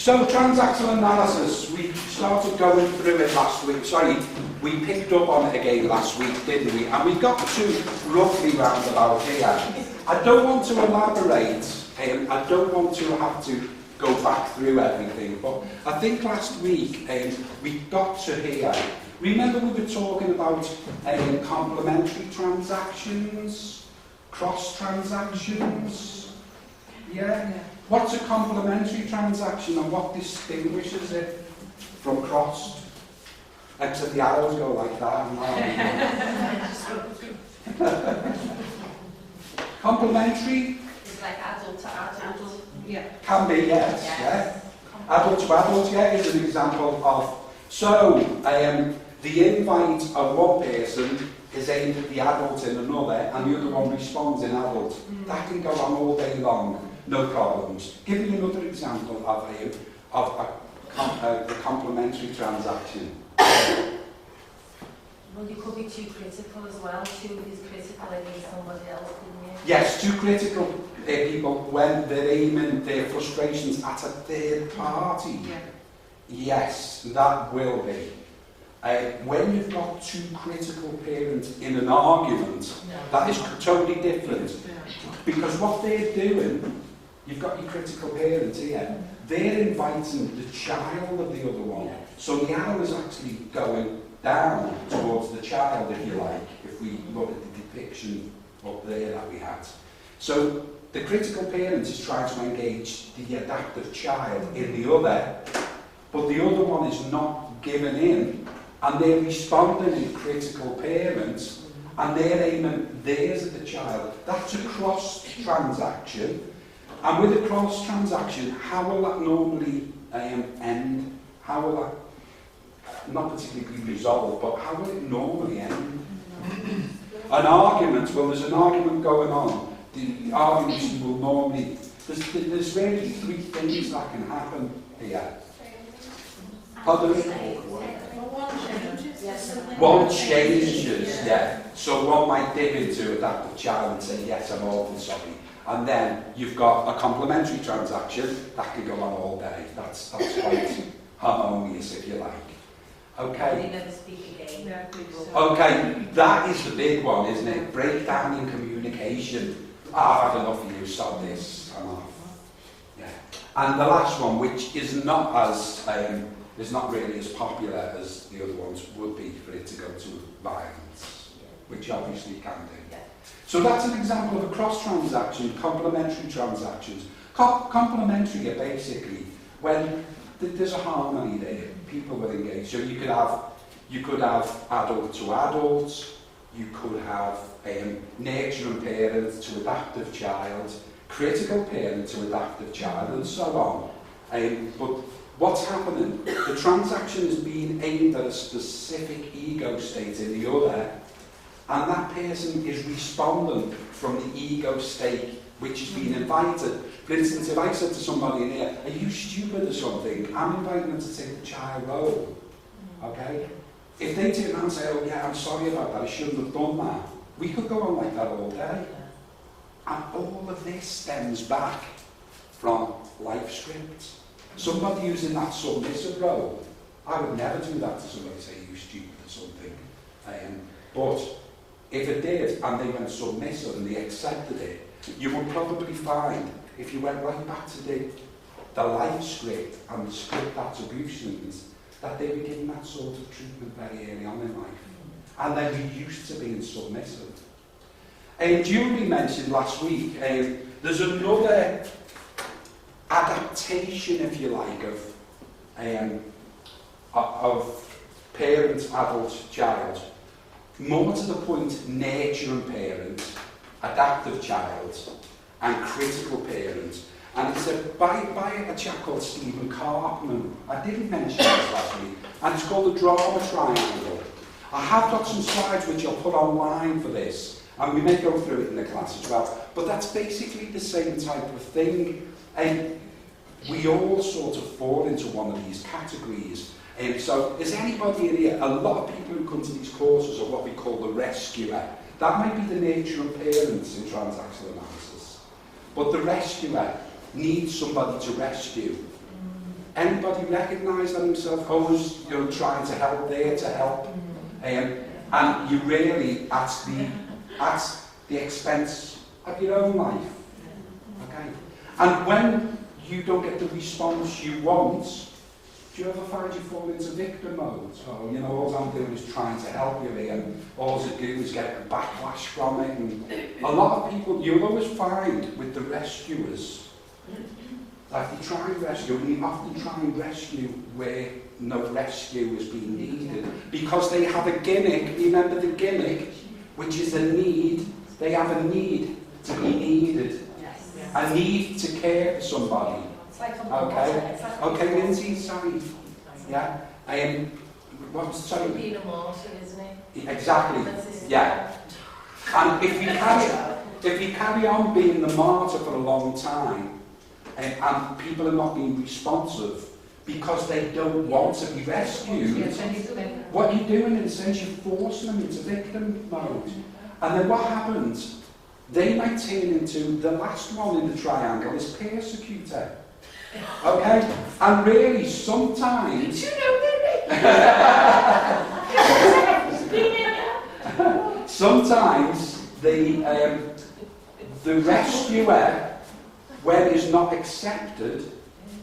So, transactional analysis, we started going through it last week. Sorry, we picked up on it again last week, didn't we? And we got to roughly round about here. I don't want to elaborate, I don't want to have to go back through everything, but I think last week we got to here. Remember we were talking about complementary transactions, cross transactions? Yeah? What's a complementary transaction and what distinguishes it from crossed? Except the arrows go like that. Complementary? It's like adult to adult. Yeah. Can be, yes. Yeah. Adult to adult, yeah, is an example of. So, the invite of one person is aimed at the adult in another, and the other one responds in adult. That can go on all day long, no problems. Give me another example of a complementary transaction. Well, you could be too critical as well. Two is critical against somebody else, couldn't you? Yes, too critical people when they're aiming their frustrations at a third party. Yeah. Yes, that will be. When you've got two critical parents in an argument, that is totally different. Because what they're doing, you've got your critical parents here, they're inviting the child of the other one. So the arrow is actually going down towards the child, if you like, if we look at the depiction up there that we had. So the critical parent is trying to engage the adaptive child in the other, but the other one is not giving in, and they're responding in critical parents, and they're aiming theirs at the child. That's a cross transaction. And with a cross transaction, how will that normally end? How will that not particularly be resolved, but how will it normally end? An argument, well, there's an argument going on. The argument will normally, there's really three things that can happen here. Pardon? One changes, yeah. So one might dip into adaptive child and say, yes, I'm awful sorry. And then you've got a complementary transaction that can go on all day. That's quite harmonious, if you like. Okay. Never speak again. Okay, that is the big one, isn't it? Breakdown in communication. I've had enough of you, stop this, I'm off. Yeah. And the last one, which is not as is not really as popular as the other ones would be, for it to go to violence, which obviously can do. So that's an example of a cross transaction, complementary transactions. Complementary are basically when there's a harmony there, people will engage. So you could have adult to adult, you could have nurturing parent to adaptive child, critical parent to adaptive child, and so on. But what's happening? The transaction is being aimed at a specific ego state in the other, and that person is responding from the ego state which is being invited. For instance, if I said to somebody in here, are you stupid or something? I'm inviting them to take the child role. Okay? If they turn around and say, oh yeah, I'm sorry about that, I shouldn't have done that, we could go on like that all day. And all of this stems back from life scripts. Somebody who's in that submissive role, I would never do that to somebody, say you stupid or something. But if it did, and they went submissive and they accepted it, you would probably find, if you went right back to the life script and the script attributions, that they were given that sort of treatment very early on in life. And they were used to being submissive. Julie mentioned last week, there's another adaptation, if you like, of parent, adult, child. More to the point, nurturing parent, adaptive child, and critical parent. And it's by a chap called Stephen Carpman. I didn't mention this last week. And it's called the drama triangle. I have got some slides which I'll put online for this. And we may go through it in the class as well. But that's basically the same type of thing. And we all sort of fall into one of these categories. So is anybody in here, a lot of people who come to these courses are what we call the rescuer. That might be the nature of parents in transactional analysis. But the rescuer needs somebody to rescue. Anybody recognise that himself? Who's trying to help there to help? And you really at the expense of your own life. Okay? And when you don't get the response you want, do you ever find you fall into victim mode? So, all I'm doing is trying to help you here, and all I do is get a backlash from it. And a lot of people, you'll always find with the rescuers, that they try and rescue, and they often try and rescue where no rescue is being needed. Because they have a gimmick, remember the gimmick, which is a need. They have a need to be needed. A need to care for somebody. Okay, Lindsay, sorry. Yeah. What was sorry? Being a martyr, isn't it? Exactly. Yeah. And if we carry on being the martyr for a long time, and people are not being responsive because they don't want to be rescued, what you're doing in a sense, you're forcing them into victim mode. And then what happens? They might turn into the last one in the triangle is persecutor. Okay? And really, sometimes... sometimes the rescuer, when is not accepted,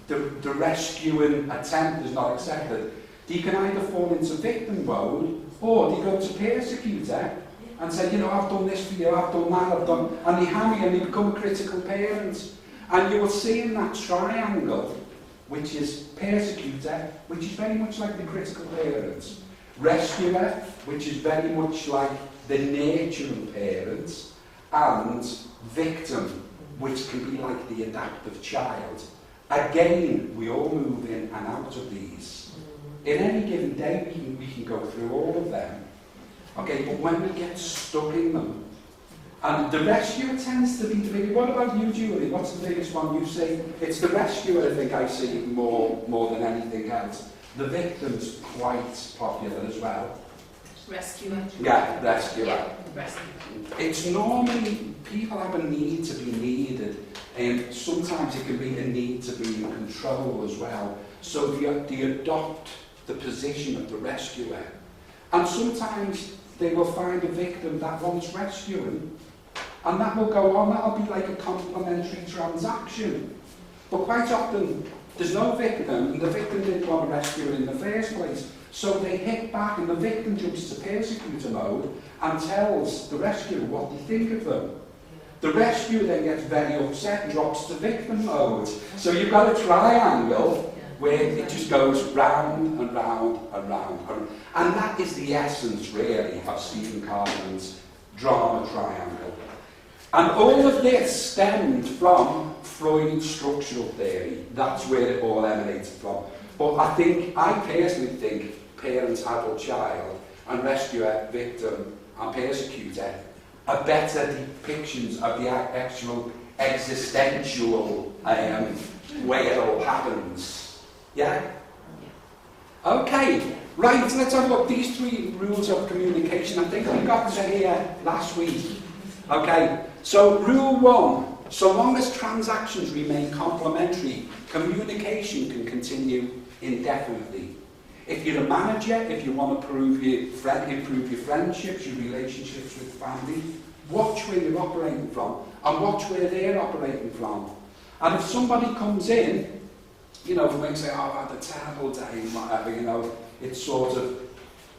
the rescuing attempt is not accepted, they can either fall into victim mode, or they go to persecutor, and say, I've done this for you, I've done that, I've done... And they hammer you and they become a critical parent. And you will see in that triangle, which is persecutor, which is very much like the critical parent. Rescuer, which is very much like the nurturing parent. And victim, which can be like the adaptive child. Again, we all move in and out of these. In any given day, we can go through all of them. Okay, but when we get stuck in them, and the rescuer tends to be the biggest. What about you, Julie? What's the biggest one you see? It's the rescuer, I think I see more than anything else. The victim's quite popular as well. Rescuer. Yeah, rescuer. Yeah, rescuer. It's normally, people have a need to be needed, and sometimes it can be a need to be in control as well. So they adopt the position of the rescuer. And sometimes they will find a victim that wants rescuing, and that will go on, that'll be like a complementary transaction. But quite often, there's no victim, and the victim didn't want to rescue it in the first place. So they hit back, and the victim jumps to persecutor mode and tells the rescuer what they think of them. The rescuer then gets very upset and drops to victim mode. So you've got a triangle where it just goes round and round and round. And that is the essence, really, of Stephen Cartman's drama triangle. And all of this stemmed from Freud's structural theory. That's where it all emanated from. But I personally think parent, adult, child, and rescuer, victim, and persecutor are better depictions of the actual existential way it all happens. Yeah? Okay, right, let's have a look. These 3 rules of communication, I think we got to here last week. Okay, so rule 1, so long as transactions remain complementary, communication can continue indefinitely. If you're a manager, if you want to improve your friendships, your relationships with family, watch where you're operating from and watch where they're operating from. And if somebody comes in, from when you say, oh, I've had a terrible day, and whatever, it's sort of,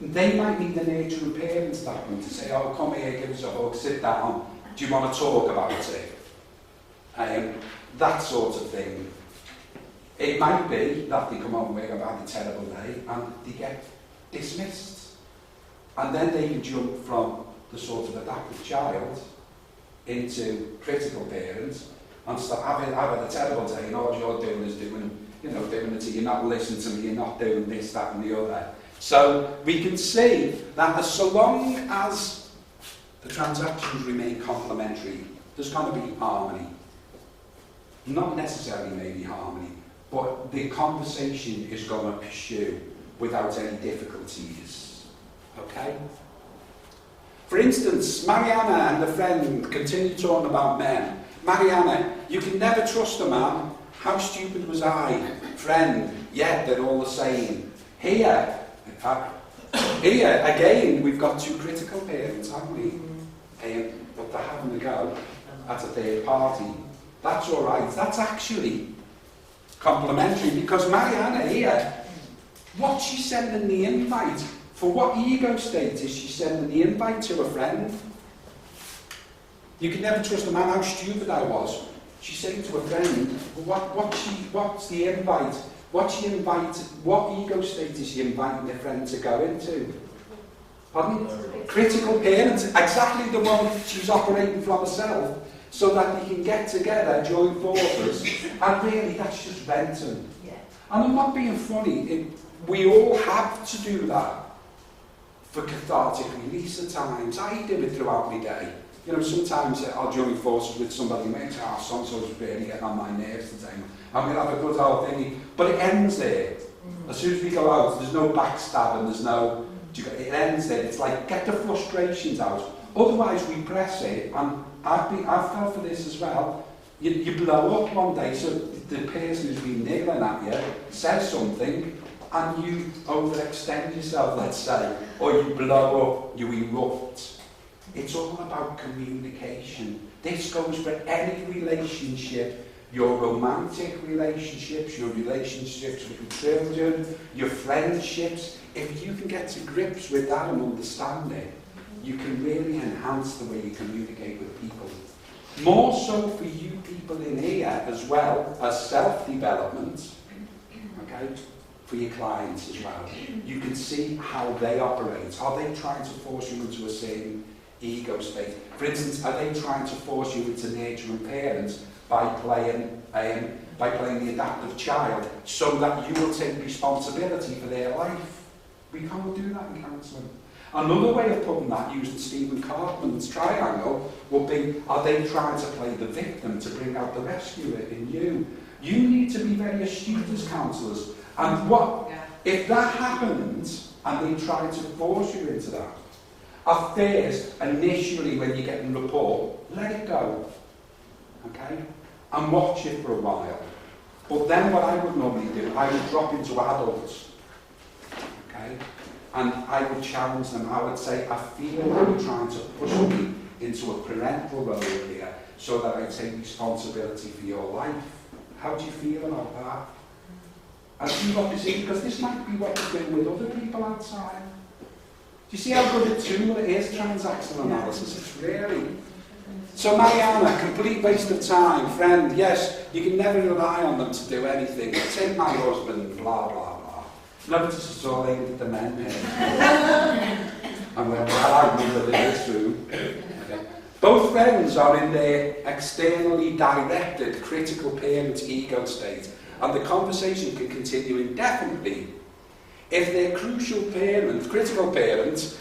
they might need the nurturing parents that one to say, oh, come here, give us a hug, sit down, do you want to talk about it? That sort of thing. It might be that they come home and I've had a terrible day and they get dismissed. And then they can jump from the sort of adaptive child into critical parents and start having a terrible day, and all you're doing is doing it to you, not listening to me, you're not doing this, that and the other. So we can see that so long as the transactions remain complementary, there's going to be harmony. Not necessarily maybe harmony, but the conversation is going to pursue without any difficulties. Okay? For instance, Mariana and a friend continue talking about men. Mariana, you can never trust a man. How stupid was I? Friend, yeah, they're all the same. Here, again, we've got two critical parents, haven't we? But they're having a go at a third party. That's all right. That's actually complimentary, because Mariana here, what she's sending the invite, for what ego state is she sending the invite to a friend? You can never trust a man, how stupid I was. She's saying to a friend, what's the invite? What ego state is she inviting the friend to go into? Pardon? Critical parents, exactly the one she's operating from herself, so that they can get together, join forces, and really that's just venting. Yeah. And I'm not being funny, we all have to do that for cathartic release at times. I do it throughout my day. You know, sometimes I'll join forces with somebody who makes, so-and-so's really getting on my nerves today, and we'll have a good old thingy, but it ends there. As soon as we go out, there's no backstabbing, there's no, it ends there. It's like, get the frustrations out. Otherwise we press it, and I've felt for this as well. You blow up one day, so the person who's been niggling at you says something, and you overextend yourself, let's say, or you blow up, you erupt. It's all about communication. This goes for any relationship, your romantic relationships, your relationships with your children, your friendships. If you can get to grips with that and understand it, you can really enhance the way you communicate with people. More so for you people in here as well as self-development, okay, for your clients as well. You can see how they operate. Are they trying to force you into a certain ego state? For instance, are they trying to force you into nurturing parents by playing the adaptive child so that you will take responsibility for their life? We can't do that in counselling. Another way of putting that, using Stephen Cartman's triangle, would be, are they trying to play the victim to bring out the rescuer in you? You need to be very astute as counsellors. And if that happens, and they try to force you into that, at first, initially when you're getting rapport, let it go, okay? And watch it for a while. But then what I would normally do, I would drop into adults, okay? And I would challenge them. I would say, I feel you're trying to push me into a parental role here so that I take responsibility for your life. How do you feel about that? And see what you see, because this might be what you're doing with other people outside. Do you see how good a tool it is, transactional analysis? It's really... So Mariana, complete waste of time. Friend, yes, you can never rely on them to do anything. Take my husband, blah, blah, blah. Notice it's all aimed at the men here. And when I remember this room. Okay. Both friends are in their externally directed critical parent ego state, and the conversation can continue indefinitely. If their crucial parent, critical parent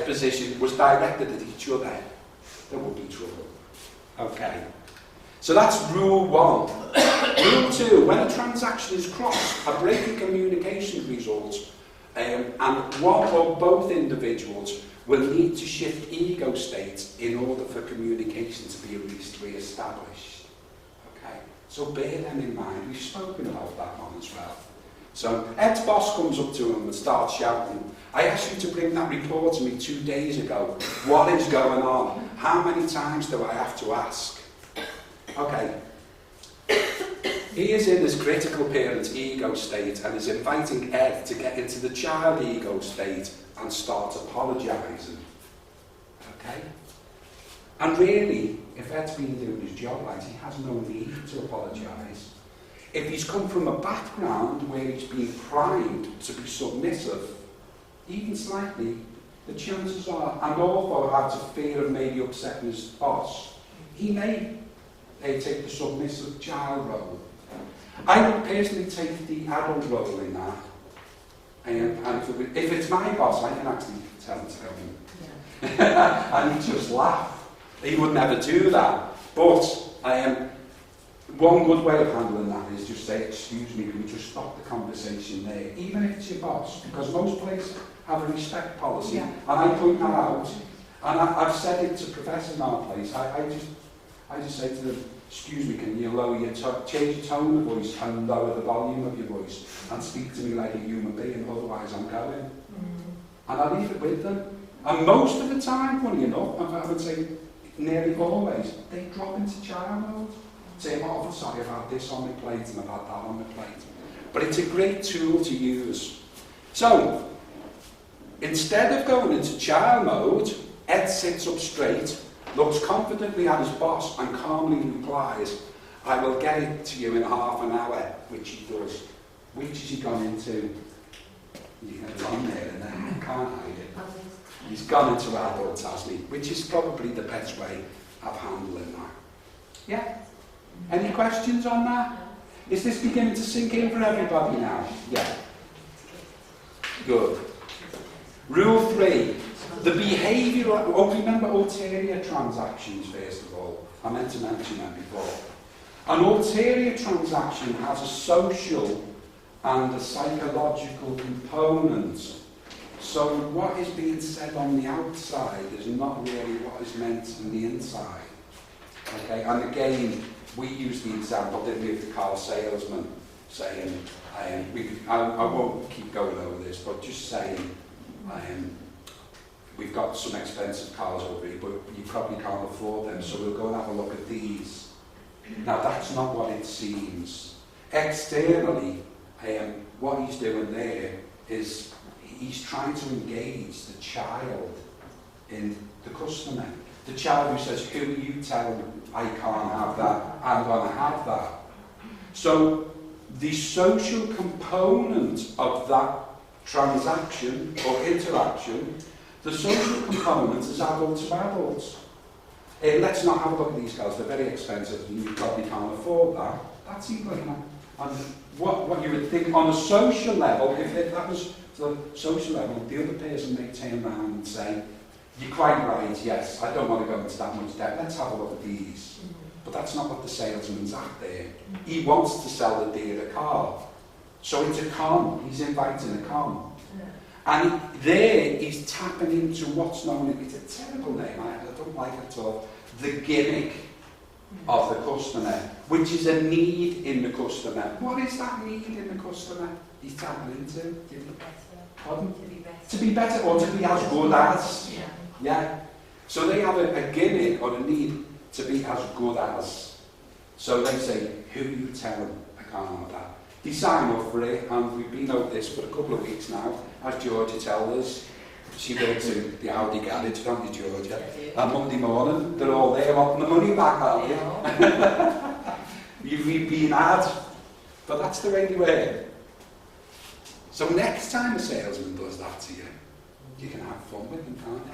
position was directed at each other, there would be trouble. Okay. So that's rule 1. Rule 2, when a transaction is crossed, a break in communication results, and one or both individuals will need to shift ego states in order for communication to be at least re-established. Okay. So bear them in mind. We've spoken about that one as well. So Ed's boss comes up to him and starts shouting, I asked you to bring that report to me 2 days ago. What is going on? How many times do I have to ask? Okay. He is in his critical parent ego state and is inviting Ed to get into the child ego state and start apologising. Okay? And really, if Ed's been doing his job right, he has no need to apologise. If he's come from a background where he's been primed to be submissive, even slightly, the chances are, and also has a fear of maybe upsetting his boss, he may take the submissive child role. I would personally take the adult role in that. And if it's my boss, I can actually tell him to go in. Yeah. And he'd just laugh. He would never do that. But one good way of handling that is just say, excuse me, can we just stop the conversation there? Even if it's your boss, because most places have a respect policy. Yeah. And I point that out. And I've said it to professors in our place. I just say to them, excuse me, can you lower your change your tone of voice and lower the volume of your voice and speak to me like a human being, otherwise I'm going. And I leave it with them. And most of the time, funny enough, I would say nearly always, they drop into child mode. Say, oh, sorry, I've had this on my plate and I've had that on my plate. But it's a great tool to use. So, instead of going into child mode, Ed sits up straight, looks confidently at his boss and calmly replies, I will get it to you in half an hour, which he does. Which has he gone into? It's on there and then you can't hide it. He's gone into adults, hasn't he? Which is probably the best way of handling that. Yeah? Any questions on that? Is this beginning to sink in for everybody now? Yeah. Good. Rule 3. The behavioural... Oh, remember ulterior transactions, first of all. I meant to mention that before. An ulterior transaction has a social and a psychological component. So what is being said on the outside is not really what is meant on the inside. Okay, and again, we use the example, didn't we, of the car salesman saying, I won't keep going over this, but just saying, we've got some expensive cars over here, but you probably can't afford them, so we'll go and have a look at these. Now, that's not what it seems. Externally, what he's doing there is he's trying to engage the child in the customer. The child who says, who are you telling I can't have that, I'm going to have that. So the social component of that transaction or interaction, the social component is adult to adults. Let's not have a look at these cars, they're very expensive and you probably can't afford that. That's even, and what you would think on a social level, if that was the social level, the other person may turn around and say, you're quite right, yes, I don't want to go into that much debt, let's have a look at these. But that's not what the salesman's at there. He wants to sell the dealer car. So it's a con, he's inviting a con. And there he's tapping into what's known, it's a terrible name, I don't like it at all, the gimmick of the customer, which is a need in the customer. What is that need in the customer he's tapping into? Pardon? To be better or to be as good as. Yeah. So they have a gimmick or a need to be as good as. So they say, who you tell them, I can't have that. They sign up for it, and we've been out this for a couple of weeks now, as Georgia tells us. She works in the Audi garage, don't you, Georgia? And Monday morning, they're all there wanting the money back, aren't you? You've been had, but that's the way they work. So next time a salesman does that to you, you can have fun with them, can't you?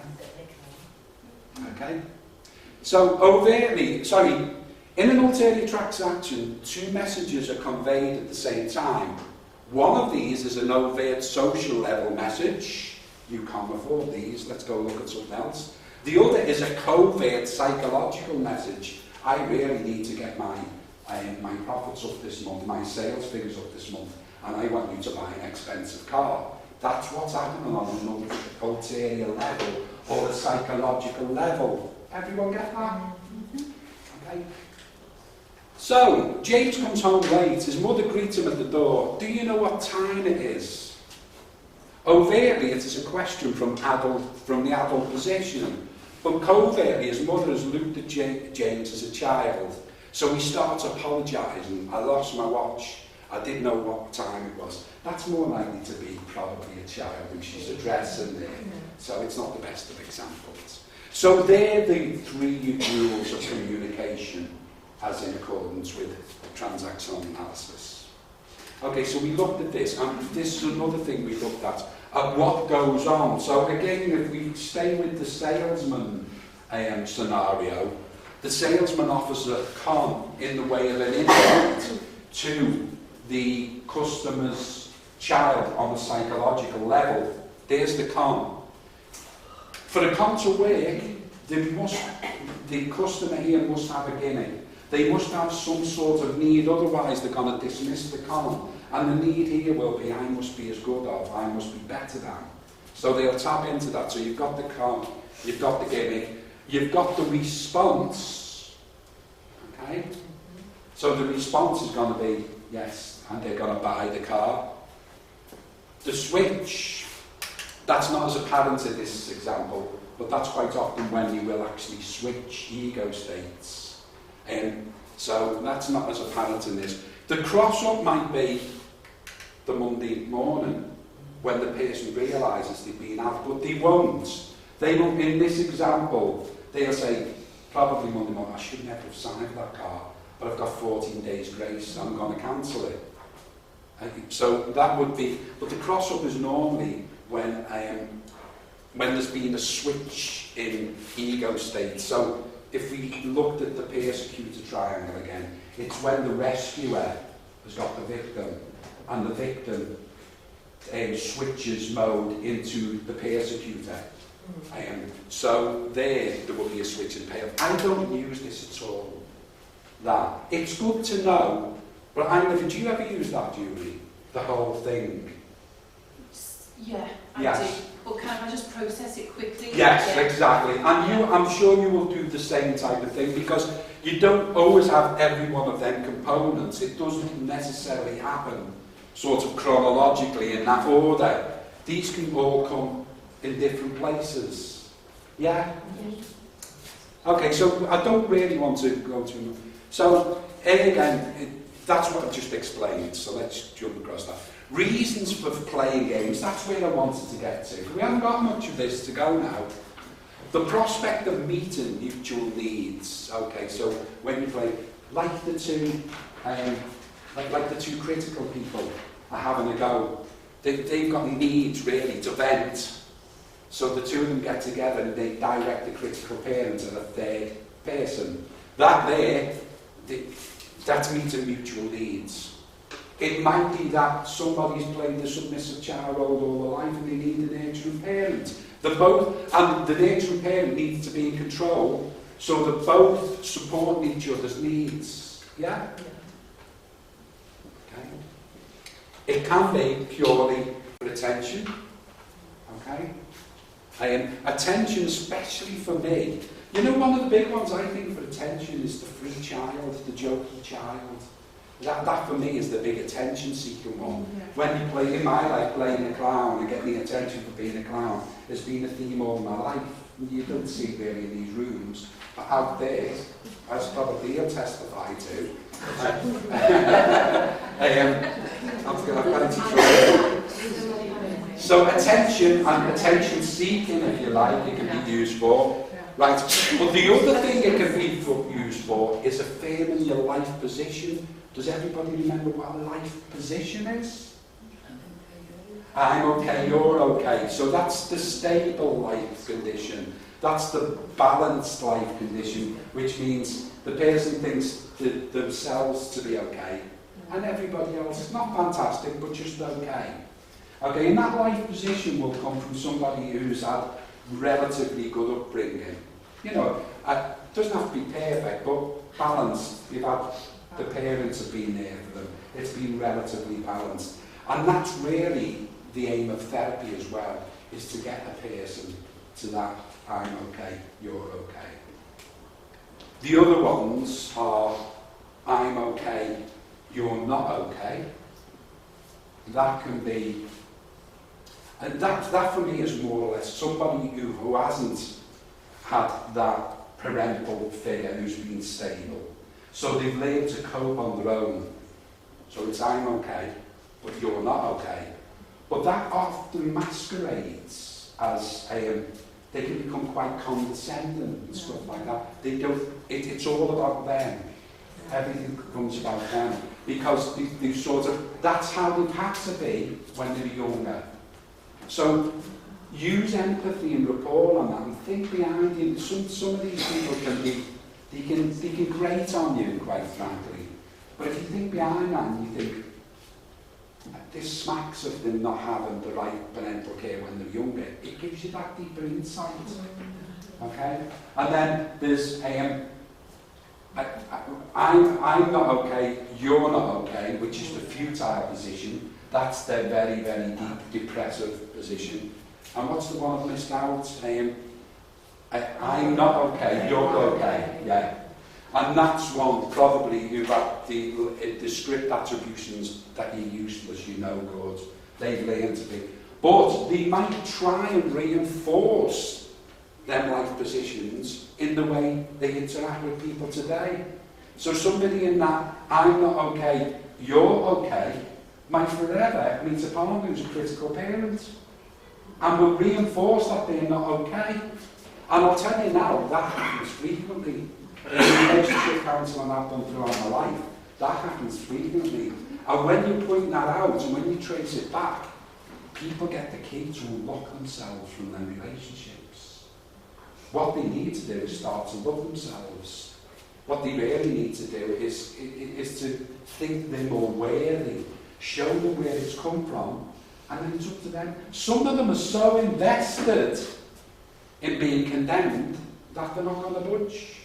Okay? So in an ulterior transaction, two messages are conveyed at the same time. One of these is an overt social level message. You can't afford these, let's go look at something else. The other is a covert psychological message. I really need to get my profits up this month, my sales figures up this month, and I want you to buy an expensive car. That's what's happening on an ulterior level or a psychological level. Everyone get that? Okay. So, James comes home late. His mother greets him at the door. Do you know what time it is? Overtly, it is a question from the adult position. But covertly, his mother has looked at James as a child. So he starts apologising. I lost my watch. I didn't know what time it was. That's more likely to be probably a child who she's addressing there. So it's not the best of examples. So they're the three rules of communication as in accordance with transactional analysis. Okay, so we looked at this, and this is another thing we looked at what goes on. So again, if we stay with the salesman scenario, the salesman offers a con in the way of an invite to the customer's child on a psychological level. There's the con. For the con to work, the customer here must have a gimmick. They must have some sort of need, otherwise they're going to dismiss the con. And the need here will be, I must be as good of, I must be better than. So they'll tap into that. So you've got the con, you've got the gimmick, you've got the response. Okay? So the response is going to be yes, and they're going to buy the car. The switch, that's not as apparent in this example, but that's quite often when you will actually switch ego states. So that's not as apparent in this. The cross-up might be the Monday morning when the person realises they've been out, but they won't. They won't. In this example, they'll say, probably Monday morning, I should never have signed that car, but I've got 14 days grace, I'm going to cancel it. So that would be, but the cross-up is normally when there's been a switch in ego state. So if we looked at the persecutor triangle again, it's when the rescuer has got the victim, and the victim switches mode into the persecutor. So there will be a switch in payoff. I don't use this at all. That it's good to know, but do you ever use that, Julie? The whole thing? Yeah, I do. But can I just process it quickly? Yes, exactly. And I'm sure you will do the same type of thing, because you don't always have every one of them components. It doesn't necessarily happen sort of chronologically in that order. These can all come in different places. Yeah? Okay, so I don't really want to go too. So, again, that's what I just explained, so let's jump across that. Reasons for playing games, that's where I wanted to get to. We haven't got much of this to go now. The prospect of meeting mutual needs. Okay, so when you play, like the two critical people are having a go, they've got needs really to vent. So the two of them get together and they direct the critical parent at a third person. That's meeting mutual needs. It might be that somebody's played the submissive child role all their life and they need a nurturing parent. And the nurturing parent needs to be in control so that both support each other's needs. Yeah? Okay. It can be purely for attention. Okay? Attention, especially for me. You know, one of the big ones I think for attention is the free child, the jokey child. That for me is the big attention-seeking one. Yeah. When you play, in my life, playing a clown and getting attention for being a clown has been a theme all my life. You don't see it really in these rooms, but out there, as probably you'll testify to. So attention and attention-seeking, if you like, it can be used for. Right, but the other thing it can be used for is affirming your life position. Does everybody remember what a life position is? I'm okay, you're okay. So that's the stable life condition. That's the balanced life condition, which means the person thinks themselves to be okay, and everybody else is not fantastic, but just okay. Okay, and that life position will come from somebody who's had relatively good upbringing. You know, it doesn't have to be perfect, but balanced. You've had the parents have been there for them. It's been relatively balanced. And that's really the aim of therapy as well, is to get a person to that, I'm okay, you're okay. The other ones are, I'm okay, you're not okay. That can be, and that for me is more or less somebody who hasn't had that parental figure who's been stable. So they've learned to cope on their own. So it's I'm okay, but you're not okay. But that often masquerades as they can become quite condescending and stuff like that. They don't. It's all about them. Everything becomes about them because they've sort of. That's how they've had to be when they were younger. So use empathy and rapport on that and think behind you. Some of these people can be. They can grate on you, quite frankly. But if you think behind that and you think, this smacks of them not having the right parental care when they're younger, it gives you that deeper insight. Okay? And then there's, I'm not okay, you're not okay, which is the futile position. That's the very, very deep, depressive position. And what's the one I've missed out? I'm not okay, you're okay, yeah. And that's one probably who've had the script attributions that you're useless, you know good. They've learned to be. But they might try and reinforce them life positions in the way they interact with people today. So somebody in that, I'm not okay, you're okay, might forever meet a partner who's a critical parent. And will reinforce that they're not okay. And I'll tell you now, that happens frequently. In relationship counselling I've done throughout my life, that happens frequently. And when you point that out and when you trace it back, people get the key to unlock themselves from their relationships. What they need to do is start to love themselves. What they really need to do is to think they're more worthy, show them where it's come from, and then it's up to them. Some of them are so invested in being condemned that they're not going to budge.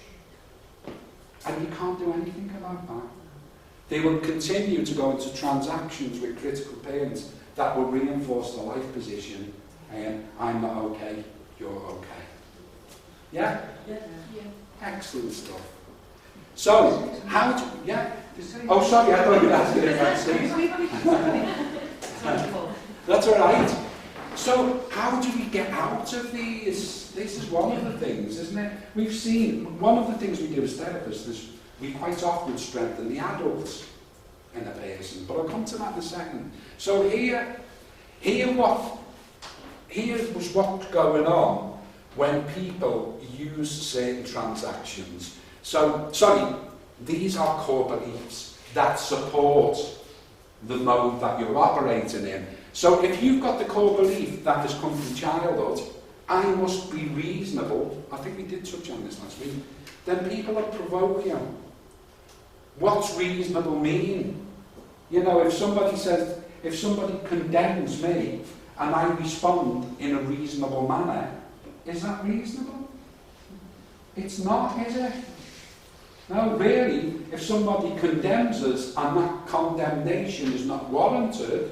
And you can't do anything about that. They will continue to go into transactions with critical parents that will reinforce the life position. I'm not okay, you're okay. Yeah? Yeah. Excellent stuff. So, how do... Yeah? Oh, sorry, I thought you were asking about That's all right. So, how do we get out of these? This is one of the things, isn't it? We've seen, one of the things we do as therapists is we quite often strengthen the adults in a person. But I'll come to that in a second. So here was what's going on when people use certain transactions. So, sorry, these are core beliefs that support the mode that you're operating in. So if you've got the core belief that has come from childhood, I must be reasonable, I think we did touch on this last week, then people will provoke you. What's reasonable mean? You know, if somebody condemns me and I respond in a reasonable manner, is that reasonable? It's not, is it? No, really, if somebody condemns us and that condemnation is not warranted,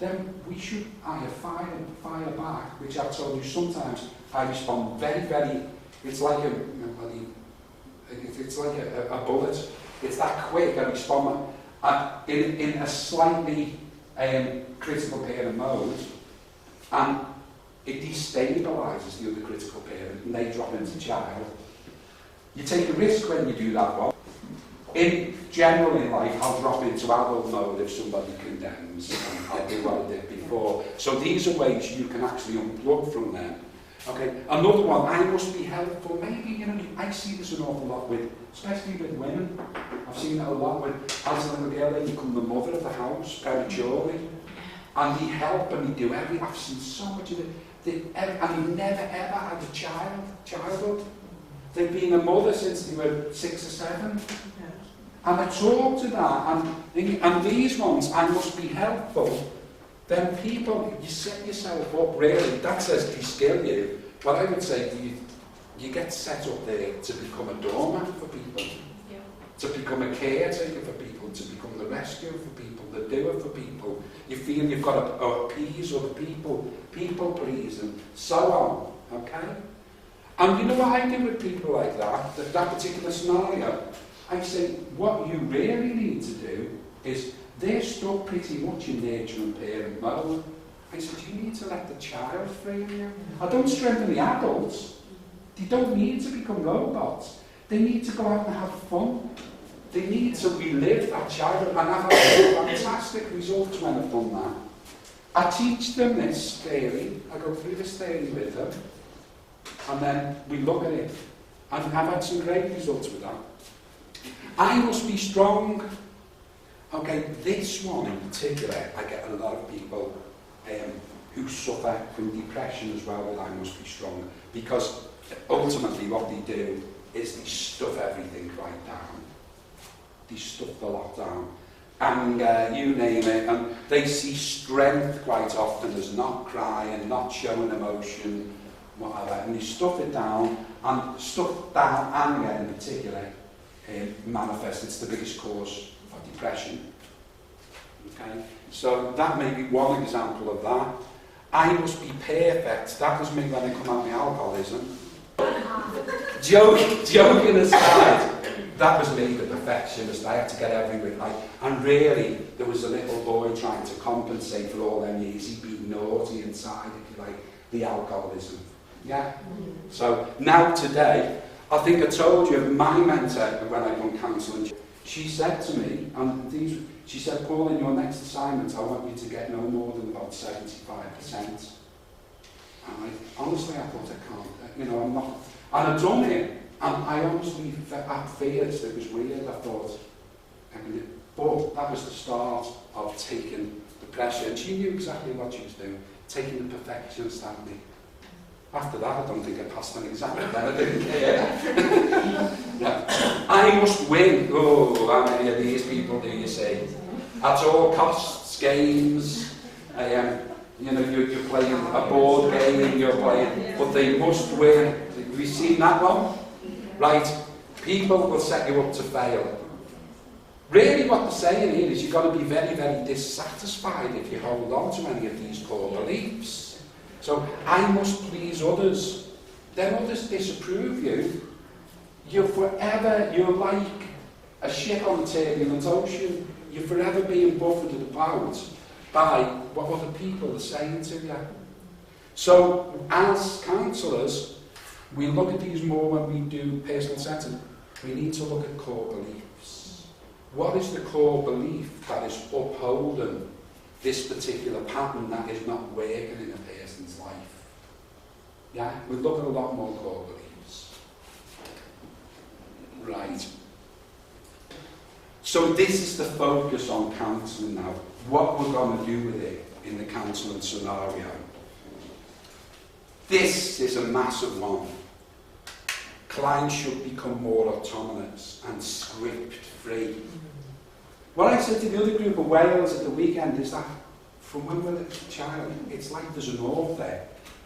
then we should either fire back, which I've told you sometimes I respond very, very, it's like a bullet. It's that quick, I respond in a slightly critical parent mode, and it destabilises the other critical parent and they drop into child. You take a risk when you do that one. In general in life, I'll drop into adult mode if somebody condemns, and I'll do what I did before. So these are ways you can actually unplug from them. Okay, another one, I must be helpful. Maybe, you know, I see this an awful lot with, especially with women. I've seen it a lot with, as a little girl, they become the mother of the house prematurely. And they help and they do everything. I've seen so much of it. And they've never ever had a childhood. They've been a mother since they were 6 or 7. And I talk to that, and these ones, I must be helpful. Then people, you set yourself up really, that says de-skill you. What I would say, you get set up there to become a doormat for people, to become a caretaker for people, to become the rescuer for people, the doer for people. You feel you've got to appease other people, people please, and so on, okay? And you know what I do with people like that particular scenario? I say, what you really need to do is, they're stuck pretty much in nurture and parent mode. I said, you need to let the child frame you. I don't strengthen the adults. They don't need to become robots. They need to go out and have fun. They need to relive that childhood, and I've had fantastic results when I've done that. I teach them this theory, I go through this theory with them, and then we look at it. And I've had some great results with that. I must be strong. Okay, this one in particular, I get a lot of people who suffer from depression as well with I must be strong, because ultimately what they do is they stuff everything right down. They stuff the lot down. Anger, you name it, and they see strength quite often as not crying, not showing emotion, whatever, and they stuff it down, and stuff down anger in particular manifests. It's the biggest cause of depression. Okay, so that may be one example of that. I must be perfect. That was me when I come out of my alcoholism. Joking aside, that was me, the perfectionist. I had to get everything right. And really, there was a little boy trying to compensate for all them years he'd been naughty inside, if you like, the alcoholism. Yeah? So now today, I think I told you, my mentor, when I done counselling, she said to me, she said, Paul, in your next assignment, I want you to get no more than about 75%. And honestly, I thought, I can't, I'm not. And I'd done it, and I honestly had fears. It was weird. I thought, but that was the start of taking the pressure. And she knew exactly what she was doing, taking the perfectionist out of me. After that, I don't think I passed an exam, then I didn't care. Yeah. I must win. Oh, how many of these people do you see? At all costs, games, you're playing a board game, but they must win. Have you seen that one? Right, people will set you up to fail. Really what they're saying here is you've got to be very, very dissatisfied if you hold on to any of these core beliefs. So, I must please others. Then others disapprove you. You're like a ship on a turbulent ocean. You're forever being buffeted about by what other people are saying to you. So, as counsellors, we look at these more when we do personal centred. We need to look at core beliefs. What is the core belief that is upholding this particular pattern that is not working in a person's life? Yeah, we look at a lot more core beliefs. Right. So this is the focus on counselling now. What we're going to do with it in the counselling scenario. This is a massive one. Clients should become more autonomous and script-free. What I said to the other group of whales at the weekend is that from when we're a child, it's like there's an author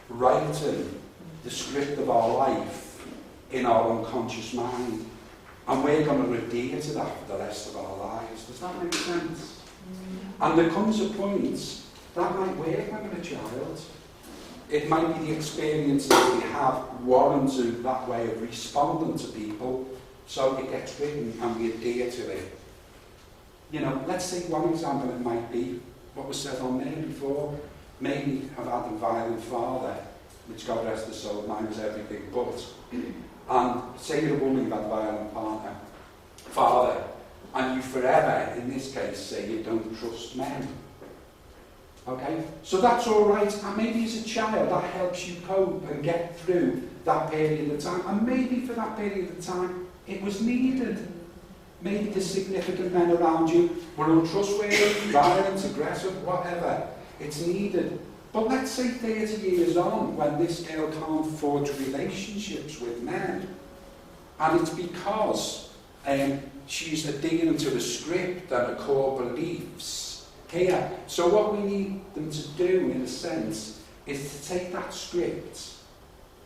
writing the script of our life in our unconscious mind. And we're going to adhere to that for the rest of our lives. Does that make sense? And there comes a point that might work when we're a child. It might be the experiences we have warranted that way of responding to people, so it gets written and we adhere to it. Let's take one example. It might be what was said on there before. Maybe I've had a violent father, which God rest his soul, mine was everything but. And say you're a woman, you've had a violent father, and you forever, in this case, say you don't trust men. Okay? So that's all right. And maybe as a child, that helps you cope and get through that period of time. And maybe for that period of time, it was needed. Maybe the significant men around you were untrustworthy, violent, aggressive, whatever. It's needed. But let's say 30 years on, when this girl can't forge relationships with men, and it's because she's adhering to a script and a core beliefs here. So what we need them to do, in a sense, is to take that script,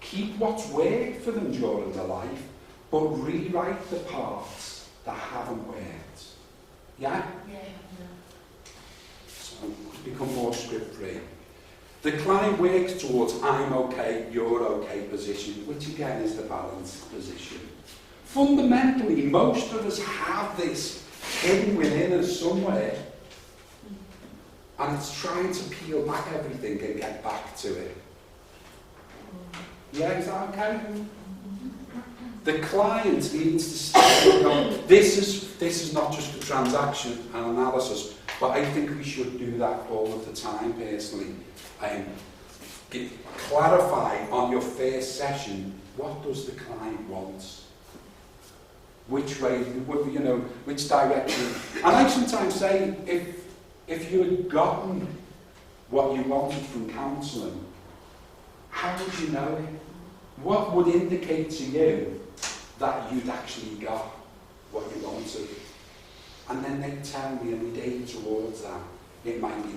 keep what's worked for them during their life, but rewrite the parts that haven't worked. Yeah? Yeah. So become more script-free. The client works towards I'm okay, you're okay position, which again is the balanced position. Fundamentally, most of us have this hidden within us somewhere, and it's trying to peel back everything and get back to it. Yeah, is that okay? The client needs to start. This is not just a transaction and analysis, but I think we should do that all of the time personally. Clarify on your first session, what does the client want? Which way, which direction? And I sometimes say, if you had gotten what you wanted from counselling, how would you know it? What would indicate to you that you'd actually got what you wanted? And then they tell me, and we aim towards that. It might be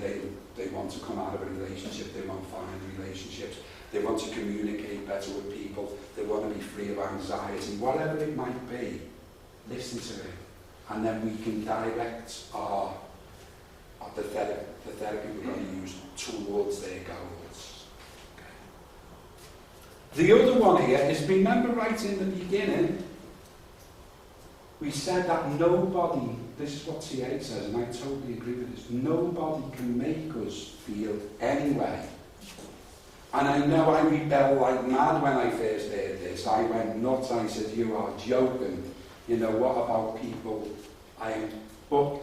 they want to come out of a relationship, they want to find relationships, they want to communicate better with people, they want to be free of anxiety, whatever it might be, listen to it. And then we can direct the therapy we're going to use towards their goals. Okay. The other one here is, remember right in the beginning, we said that nobody, this is what TA says, and I totally agree with this, nobody can make us feel any way. And I know I rebelled like mad when I first heard this. I went nuts. I said, you are joking. You know, what about people? But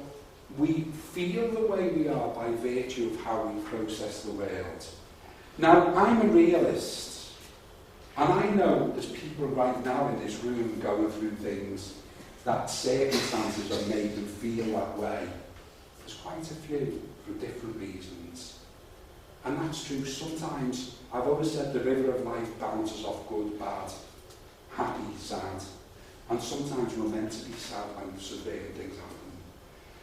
we feel the way we are by virtue of how we process the world. Now, I'm a realist. And I know there's people right now in this room going through things that circumstances have made them feel that way. There's quite a few for different reasons. And that's true. Sometimes, I've always said the river of life bounces off good, bad, happy, sad. And sometimes we're meant to be sad when severe things happen.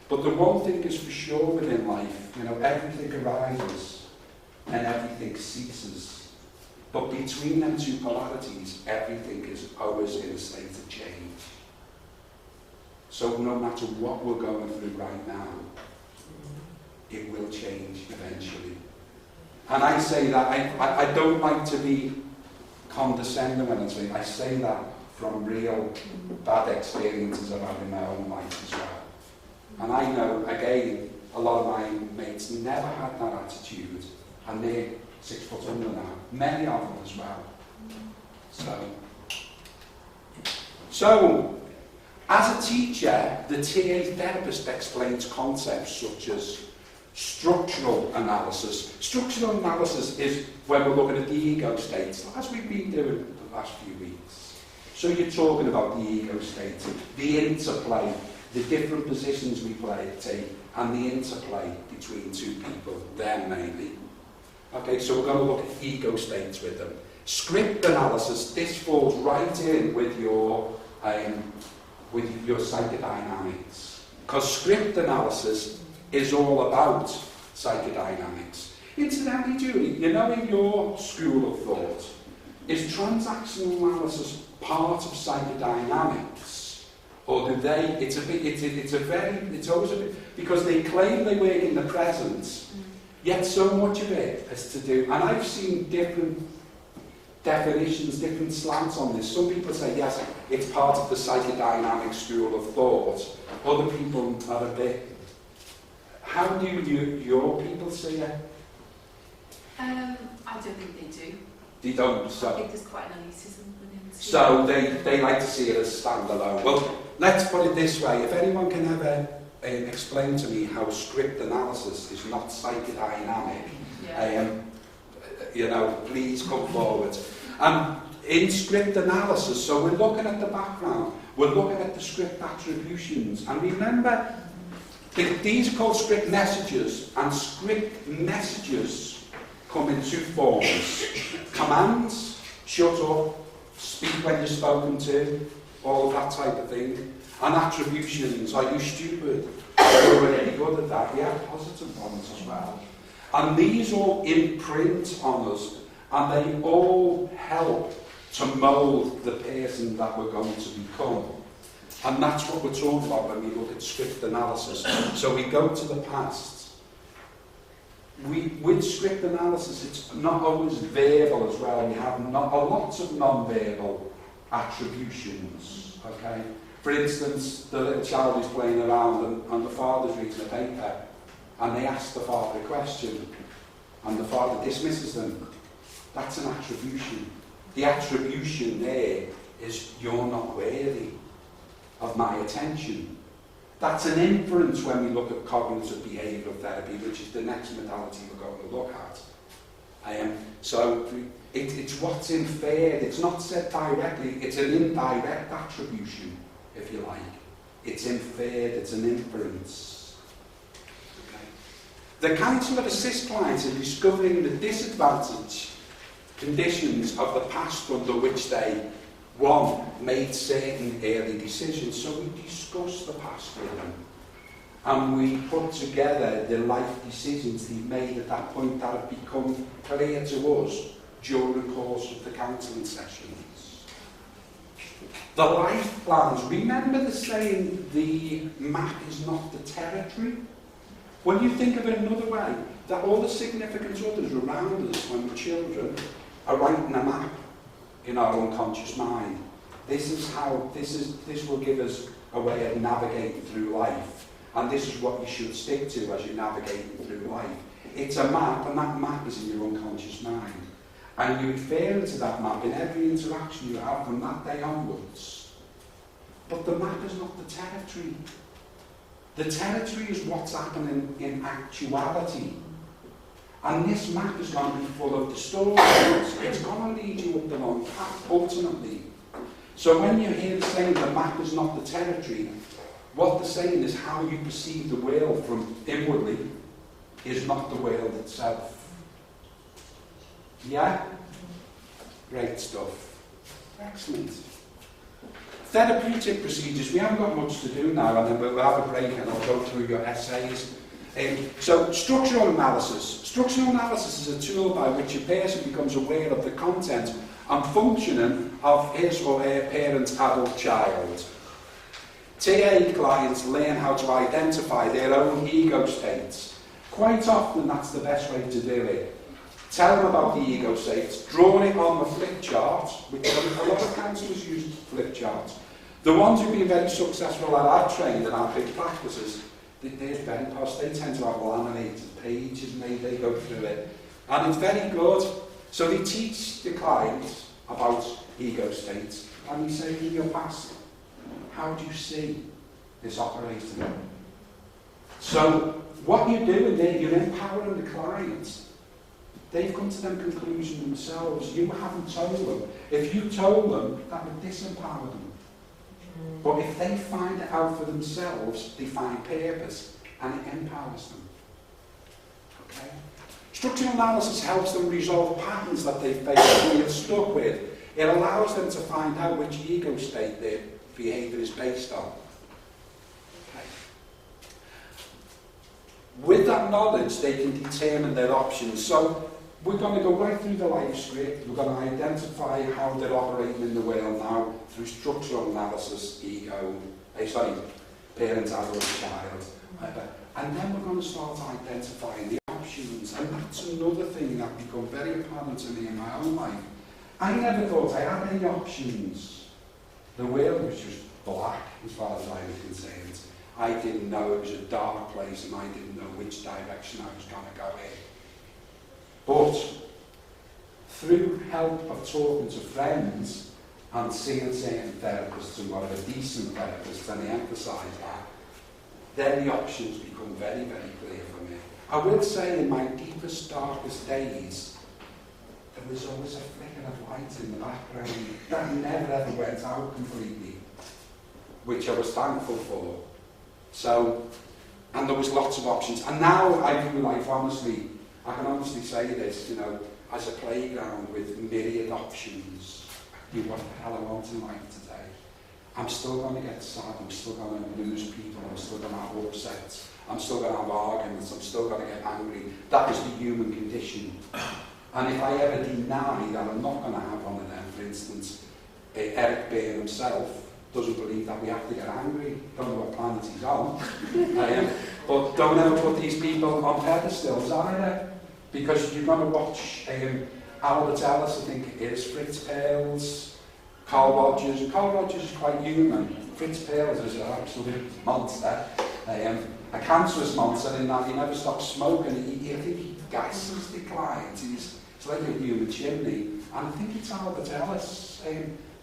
But the one thing is for sure within life, you know, everything arises and everything ceases. But between them two polarities, everything is always in a state of change. So no matter what we're going through right now, it will change eventually. And I say that, I don't like to be condescending when I say that from real bad experiences I've had in my own life as well. And I know, again, a lot of my mates never had that attitude, and they're 6 foot under now. Many of them as well. So, as a teacher, the TA therapist explains concepts such as structural analysis. Structural analysis is when we're looking at the ego states, as we've been doing the last few weeks. So you're talking about the ego state, the interplay, the different positions we take, and the interplay between two people, them mainly. Okay, so we're going to look at ego states with them. Script analysis, this falls right in with your psychodynamics. Because script analysis is all about psychodynamics. Incidentally, Julie, you know, in your school of thought, is transactional analysis part of psychodynamics? Or do they, it's always a bit, because they claim they work in the present, yet so much of it is to do, and I've seen different definitions, different slants on this. Some people say, yes, it's part of the psychodynamic school of thought. Other people are a bit, how do your people see it? I don't think they do. They don't, so. I think there's quite an elitism within the So they like to see it as standalone. Well, let's put it this way. If anyone can ever explain to me how script analysis is not psychodynamic, you know, please come forward. In script analysis, so we're looking at the background, we're looking at the script attributions, and remember, these are called script messages, and script messages come in two forms. Commands, shut up, speak when you're spoken to, all of that type of thing. And attributions, are you stupid? You're really good at that. Yeah, positive ones as well. And these all imprint on us, and they all help to mould the person that we're going to become. And that's what we're talking about when we look at script analysis. So we go to the past. With script analysis, it's not always verbal as well. We have lots of non-verbal attributions. Okay. For instance, the little child is playing around and the father's reading a paper, and they ask the father a question, and the father dismisses them. That's an attribution. The attribution there is, you're not worthy of my attention. That's an inference when we look at cognitive behavioural therapy, which is the next modality we're going to look at. So it's what's inferred. It's not said directly. It's an indirect attribution, if you like. It's inferred. It's an inference. Okay. The counsellor assists clients in discovering the disadvantage conditions of the past under which they, one, made certain early decisions. So we discuss the past with them, and we put together the life decisions they made at that point that have become clear to us during the course of the counselling sessions. The life plans. Remember the saying, the map is not the territory? When you think of it another way, that all the significant others around us when we're children are writing a map in our unconscious mind. This is how, this will give us a way of navigating through life. And this is what you should stick to as you're navigating through life. It's a map, and that map is in your unconscious mind. And you refer to that map in every interaction you have from that day onwards. But the map is not the territory. The territory is what's happening in actuality. And this map is going to be full of distortions. It's going to lead you up the wrong path, ultimately. So when you hear the saying, the map is not the territory, what they're saying is how you perceive the world from inwardly is not the world itself. Yeah? Great stuff. Excellent. Therapeutic procedures. We haven't got much to do now, and then we'll have a break and I'll go through your essays. So, structural analysis. Structural analysis is a tool by which a person becomes aware of the content and functioning of his or her parent adult child. TA clients learn how to identify their own ego states. Quite often that's the best way to do it. Tell them about the ego states, draw it on the flip chart, which a lot of counsellors use flip charts. The ones who've been very successful that I've trained in our big practices, there's Ben Post, they tend to have laminated pages and they go through it. And it's very good. So they teach the clients about ego states and they say, in your past, how do you see this operating? So what you're doing there, you're empowering the clients. They've come to them conclusions themselves. You haven't told them. If you told them, that would disempower them. But if they find it out for themselves, they find purpose and it empowers them. Okay? Structural analysis helps them resolve patterns that they feel stuck with. It allows them to find out which ego state their behaviour is based on. Okay. With that knowledge, they can determine their options. So we're going to go right through the life script. We're going to identify how they're operating in the world now through structural analysis, parent, adult, child. And then we're going to start identifying the options. And that's another thing that become very apparent to me in my own life. I never thought I had any options. The world was just black as far as I was concerned. I didn't know it was a dark place and I didn't know which direction I was going to go in. But through help of talking to friends and seeing certain therapists and whatever decent therapists, and they emphasise that, then the options become very, very clear for me. I will say in my deepest, darkest days, there was always a flicker of light in the background that never ever went out completely, which I was thankful for. So, and there was lots of options. And now I view life honestly, I can honestly say this, as a playground with myriad options. I can do what the hell I want in life today. I'm still going to get sad, I'm still going to lose people, I'm still going to have upsets, I'm still going to have arguments, I'm still going to get angry. That is the human condition. And if I ever deny that I'm not going to have one of them, for instance, Eric Byrne himself doesn't believe that we have to get angry. Don't know what planet he's on. But don't ever put these people on pedestals either. Because you're going to watch Albert Ellis, I think it is, Fritz Perls, Carl Rogers. And Carl Rogers is quite human. Fritz Perls is an absolute monster. A cancerous monster in that he never stops smoking. I think he gasses the clients. It's like a human chimney. And I think it's Albert Ellis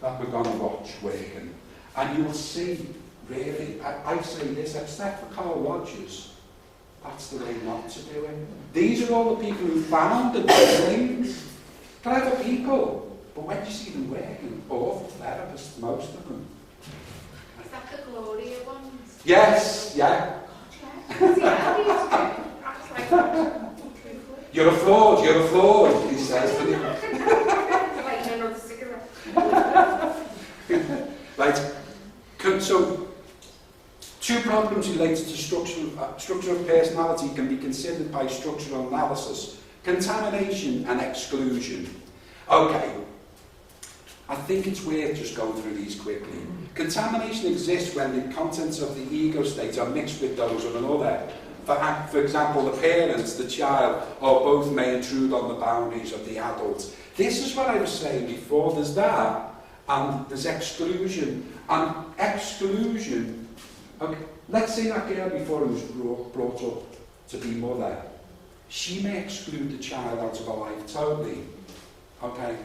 that we're going to watch working. And you'll see, really, I say this, except for Carl Rogers, that's the way not to do it. These are all the people who founded these things. Clever people. But when you see them working, awful therapists, most of them. Is that the Gloria ones? Yes, yeah. You're a fraud, he says. Right. So, two problems related to structure of personality can be considered by structural analysis: contamination and exclusion. Okay, I think it's worth just going through these quickly. Contamination exists when the contents of the ego state are mixed with those of another. For example, the parents, the child, or both may intrude on the boundaries of the adult. This is what I was saying before. There's that, and there's exclusion. And exclusion, okay, let's say that girl before who was brought up to be mother, she may exclude the child out of her life totally, okay?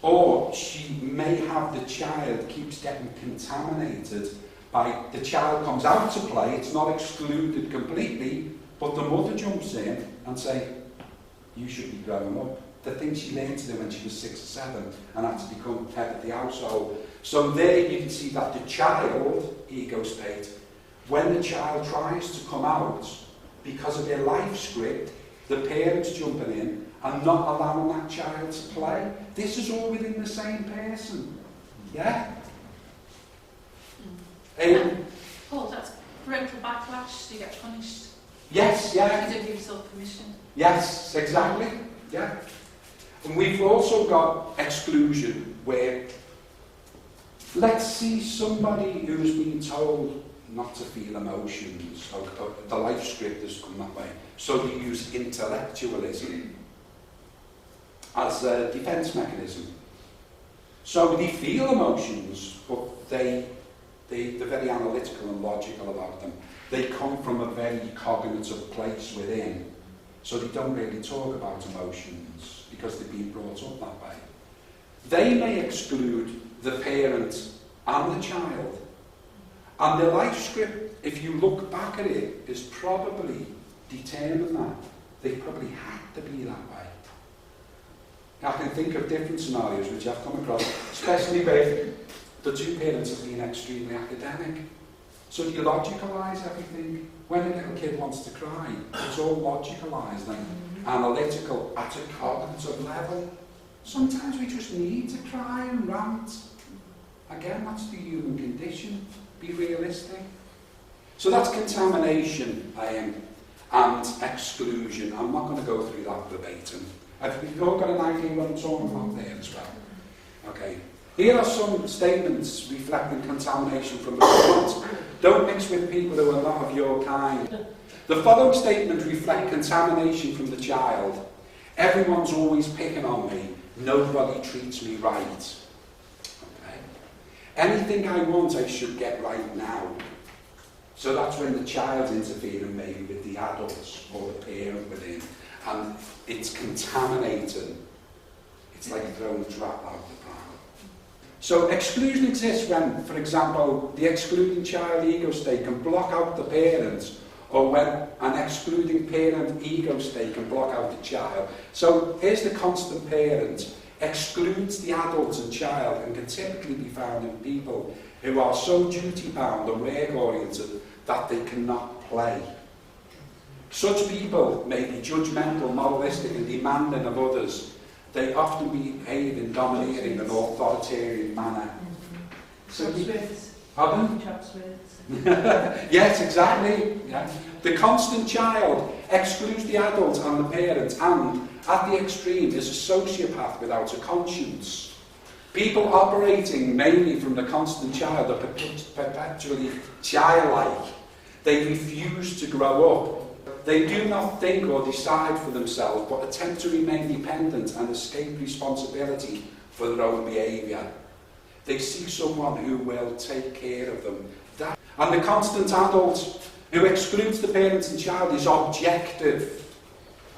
Or she may have the child keeps getting contaminated by the child comes out to play, it's not excluded completely, but the mother jumps in and say, you should be growing up. The things she learned to do when she was 6 or 7 and had to become head of the household. So there you can see that the child, ego state, when the child tries to come out, because of their life script, the parents jumping in and not allowing that child to play. This is all within the same person. Yeah? Paul, that's parental backlash, so you get punished. Yes, yeah. You don't give yourself permission. Yes, exactly. Yeah. And we've also got exclusion, where let's see somebody who's been told not to feel emotions, the life script has come that way. So they use intellectualism as a defense mechanism. So they feel emotions, but they're very analytical and logical about them. They come from a very cognitive place within. So they don't really talk about emotions because they've been brought up that way. They may exclude the parent and the child. And the life script, if you look back at it, is probably determined that. They probably had to be that way. I can think of different scenarios which I've come across, especially where the two parents have been extremely academic. So you logicalise everything. When a little kid wants to cry, it's all logicalised and analytical at a cognitive level. Sometimes we just need to cry and rant. Again, that's the human condition. Be realistic. So that's contamination and exclusion. I'm not going to go through that verbatim. Have you all got an idea what I'm talking about there as well? Okay. Here are some statements reflecting contamination from the parents. Don't mix with people who are not of your kind. The following statements reflect contamination from the child. Everyone's always picking on me. Nobody treats me right. Okay. Anything I want, I should get right now. So that's when the child's interfering maybe with the adults or the parent within. And it's contaminating. It's like throwing a trap out the pram. So exclusion exists when, for example, the excluding child ego state can block out the parents, or when an excluding parent ego state can block out the child. So here's the constant parent, excludes the adult and child, and can typically be found in people who are so duty-bound and work-oriented that they cannot play. Such people may be judgmental, moralistic, and demanding of others. They often behave in domineering and authoritarian manner. So pardon? Yes, exactly. Yeah. The constant child excludes the adult and the parent, and at the extreme is a sociopath without a conscience. People operating mainly from the constant child are perpetually childlike. They refuse to grow up. They do not think or decide for themselves, but attempt to remain dependent and escape responsibility for their own behaviour. They seek someone who will take care of them. And the constant adult who excludes the parent and child is objective.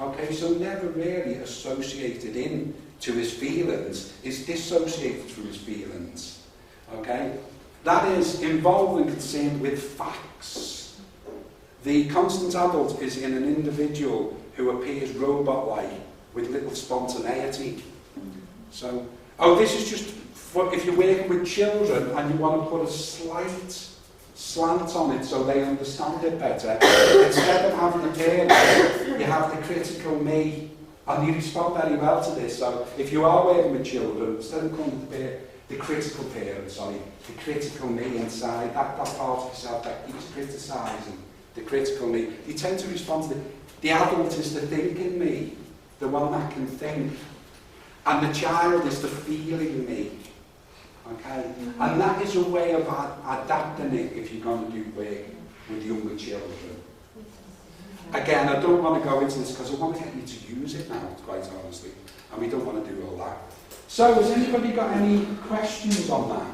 Okay, so never really associated in to his feelings, is dissociated from his feelings. Okay, that is involved and concerned with facts. The constant adult is in an individual who appears robot-like with little spontaneity. So, this is just for if you're working with children and you want to put a slight slant on it so they understand it better. Instead of having the parent, you have the critical me, and you respond very well to this. So, if you are working with children, instead of calling the critical parent, the critical me inside, that part of yourself that keeps criticising. The critical me, you tend to respond to the adult is the thinking me, the one that can think, and the child is the feeling me. Okay, and that is a way of adapting it if you're going to do work with younger children. Again, I don't want to go into this because I want to get you to use it now, quite honestly, and we don't want to do all that. So, has anybody got any questions on that?